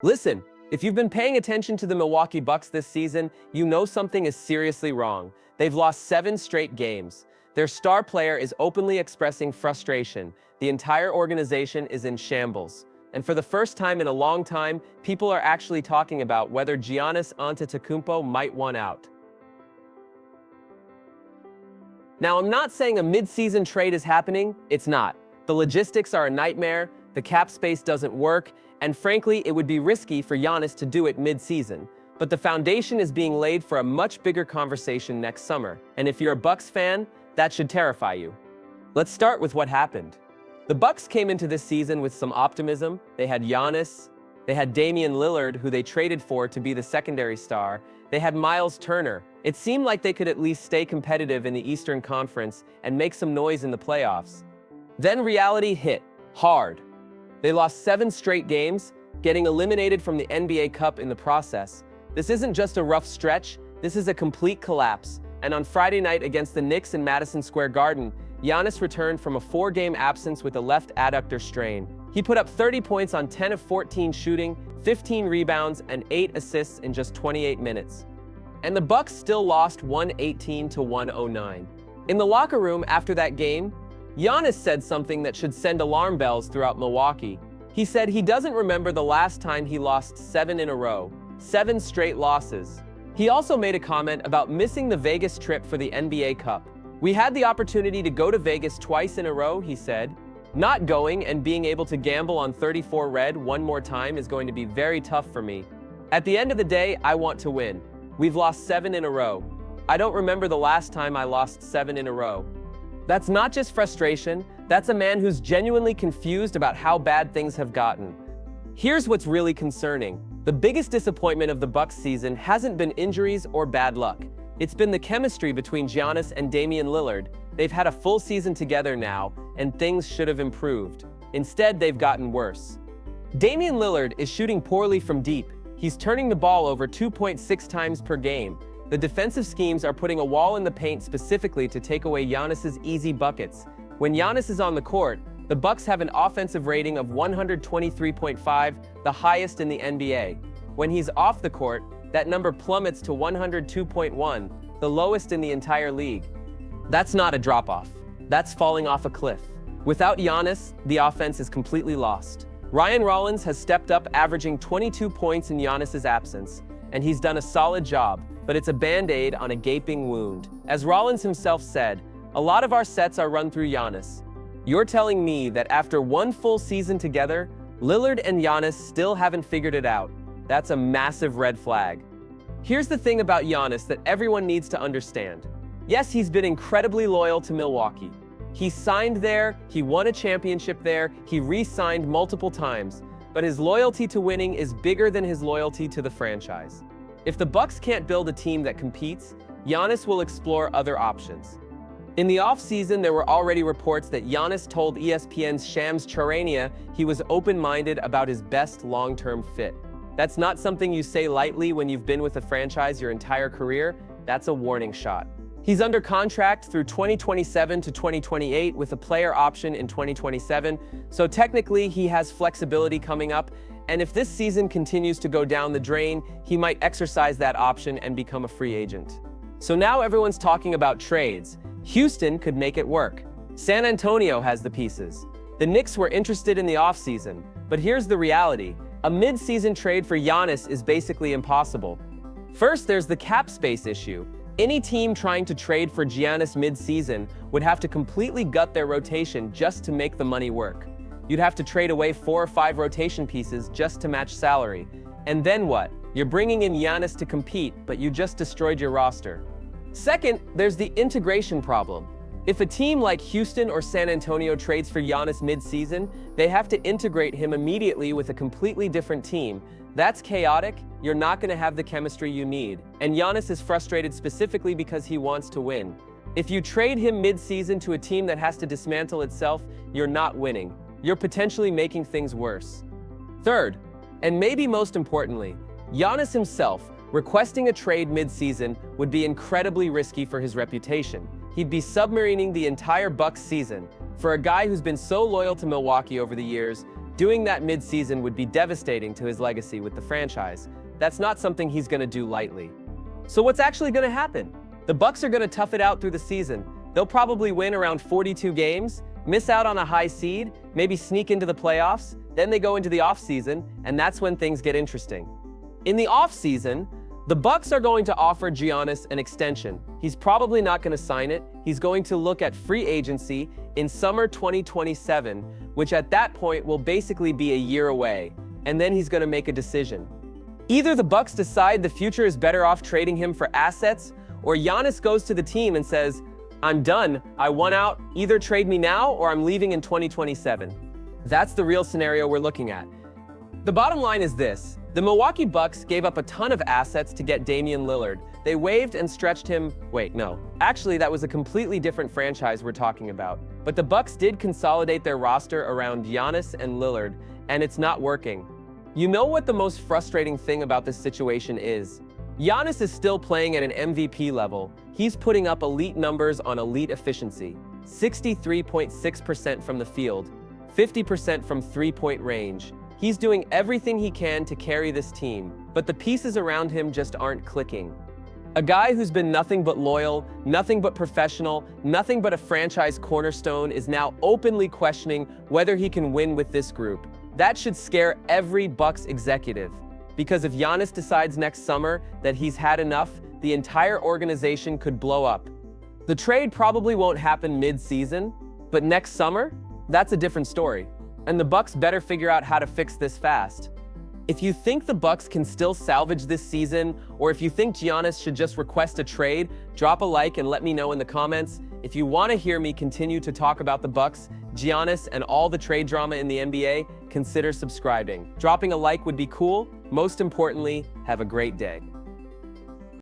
Listen, if you've been paying attention to the Milwaukee Bucks this season, you know something is seriously wrong. They've lost 7 straight games. Their star player is openly expressing frustration. The entire organization is in shambles. And for the first time in a long time, people are actually talking about whether Giannis Antetokounmpo might want out. Now, I'm not saying a mid-season trade is happening. It's not. The logistics are a nightmare, the cap space doesn't work, and frankly, it would be risky for Giannis to do it mid-season. But the foundation is being laid for a much bigger conversation next summer. And if you're a Bucks fan, that should terrify you. Let's start with what happened. The Bucks came into this season with some optimism. They had Giannis, they had Damian Lillard, who they traded for to be the secondary star. They had Miles Turner. It seemed like they could at least stay competitive in the Eastern Conference and make some noise in the playoffs. Then reality hit, hard. They lost 7 straight games, getting eliminated from the NBA Cup in the process. This isn't just a rough stretch, this is a complete collapse. And on Friday night against the Knicks in Madison Square Garden, Giannis returned from a 4-game absence with a left adductor strain. He put up 30 points on 10 of 14 shooting, 15 rebounds, and 8 assists in just 28 minutes. And the Bucks still lost 118-109. In the locker room after that game, Giannis said something that should send alarm bells throughout Milwaukee. He said he doesn't remember the last time he lost 7 in a row, 7 straight losses. He also made a comment about missing the Vegas trip for the NBA Cup. "We had the opportunity to go to Vegas twice in a row," he said. "Not going and being able to gamble on 34 red one more time is going to be very tough for me. At the end of the day, I want to win. We've lost 7 in a row. I don't remember the last time I lost 7 in a row." That's not just frustration, that's a man who's genuinely confused about how bad things have gotten. Here's what's really concerning. The biggest disappointment of the Bucks season hasn't been injuries or bad luck. It's been the chemistry between Giannis and Damian Lillard. They've had a full season together now, and things should have improved. Instead, they've gotten worse. Damian Lillard is shooting poorly from deep. He's turning the ball over 2.6 times per game. The defensive schemes are putting a wall in the paint specifically to take away Giannis's easy buckets. When Giannis is on the court, the Bucks have an offensive rating of 123.5, the highest in the NBA. When he's off the court, that number plummets to 102.1, the lowest in the entire league. That's not a drop-off. That's falling off a cliff. Without Giannis, the offense is completely lost. Ryan Rollins has stepped up, averaging 22 points in Giannis's absence, and he's done a solid job, but it's a band-aid on a gaping wound. As Rollins himself said, "A lot of our sets are run through Giannis." You're telling me that after one full season together, Lillard and Giannis still haven't figured it out? That's a massive red flag. Here's the thing about Giannis that everyone needs to understand. Yes, he's been incredibly loyal to Milwaukee. He signed there, he won a championship there, he re-signed multiple times, but his loyalty to winning is bigger than his loyalty to the franchise. If the Bucks can't build a team that competes, Giannis will explore other options. In the offseason, there were already reports that Giannis told ESPN's Shams Charania he was open-minded about his best long-term fit. That's not something you say lightly when you've been with a franchise your entire career. That's a warning shot. He's under contract through 2027 to 2028 with a player option in 2027, so technically he has flexibility coming up, and if this season continues to go down the drain, he might exercise that option and become a free agent. So now everyone's talking about trades. Houston could make it work. San Antonio has the pieces. The Knicks were interested in the offseason, but here's the reality. A mid-season trade for Giannis is basically impossible. First, there's the cap space issue. Any team trying to trade for Giannis mid-season would have to completely gut their rotation just to make the money work. You'd have to trade away 4 or 5 rotation pieces just to match salary. And then what? You're bringing in Giannis to compete, but you just destroyed your roster. Second, there's the integration problem. If a team like Houston or San Antonio trades for Giannis mid-season, they have to integrate him immediately with a completely different team. That's chaotic. You're not going to have the chemistry you need. And Giannis is frustrated specifically because he wants to win. If you trade him mid-season to a team that has to dismantle itself, you're not winning. You're potentially making things worse. Third, and maybe most importantly, Giannis himself requesting a trade mid-season would be incredibly risky for his reputation. He'd be submarining the entire Bucks season. For a guy who's been so loyal to Milwaukee over the years, Doing that mid-season would be devastating to his legacy with the franchise. That's not something he's going to do lightly. So what's actually going to happen? The Bucks are going to tough it out through the season. They'll probably win around 42 games, miss out on a high seed, maybe sneak into the playoffs, then they go into the offseason, and that's when things get interesting. In the offseason, the Bucks are going to offer Giannis an extension. He's probably not going to sign it. He's going to look at free agency in summer 2027, which at that point will basically be a year away, and then he's going to make a decision. Either the Bucks decide the future is better off trading him for assets, or Giannis goes to the team and says, "I'm done, I won out, either trade me now or I'm leaving in 2027. That's the real scenario we're looking at. The bottom line is this: the Milwaukee Bucks gave up a ton of assets to get Damian Lillard. They waived and stretched him. Wait, no. Actually, that was a completely different franchise we're talking about. But the Bucks did consolidate their roster around Giannis and Lillard, and it's not working. You know what the most frustrating thing about this situation is? Giannis is still playing at an MVP level. He's putting up elite numbers on elite efficiency. 63.6% from the field, 50% from three-point range. He's doing everything he can to carry this team, but the pieces around him just aren't clicking. A guy who's been nothing but loyal, nothing but professional, nothing but a franchise cornerstone is now openly questioning whether he can win with this group. That should scare every Bucks executive, because if Giannis decides next summer that he's had enough, the entire organization could blow up. The trade probably won't happen mid-season, but next summer, that's a different story. And the Bucks better figure out how to fix this fast. If you think the Bucks can still salvage this season, or if you think Giannis should just request a trade, drop a like and let me know in the comments. If you want to hear me continue to talk about the Bucks, Giannis, and all the trade drama in the NBA, consider subscribing. Dropping a like would be cool. Most importantly, have a great day.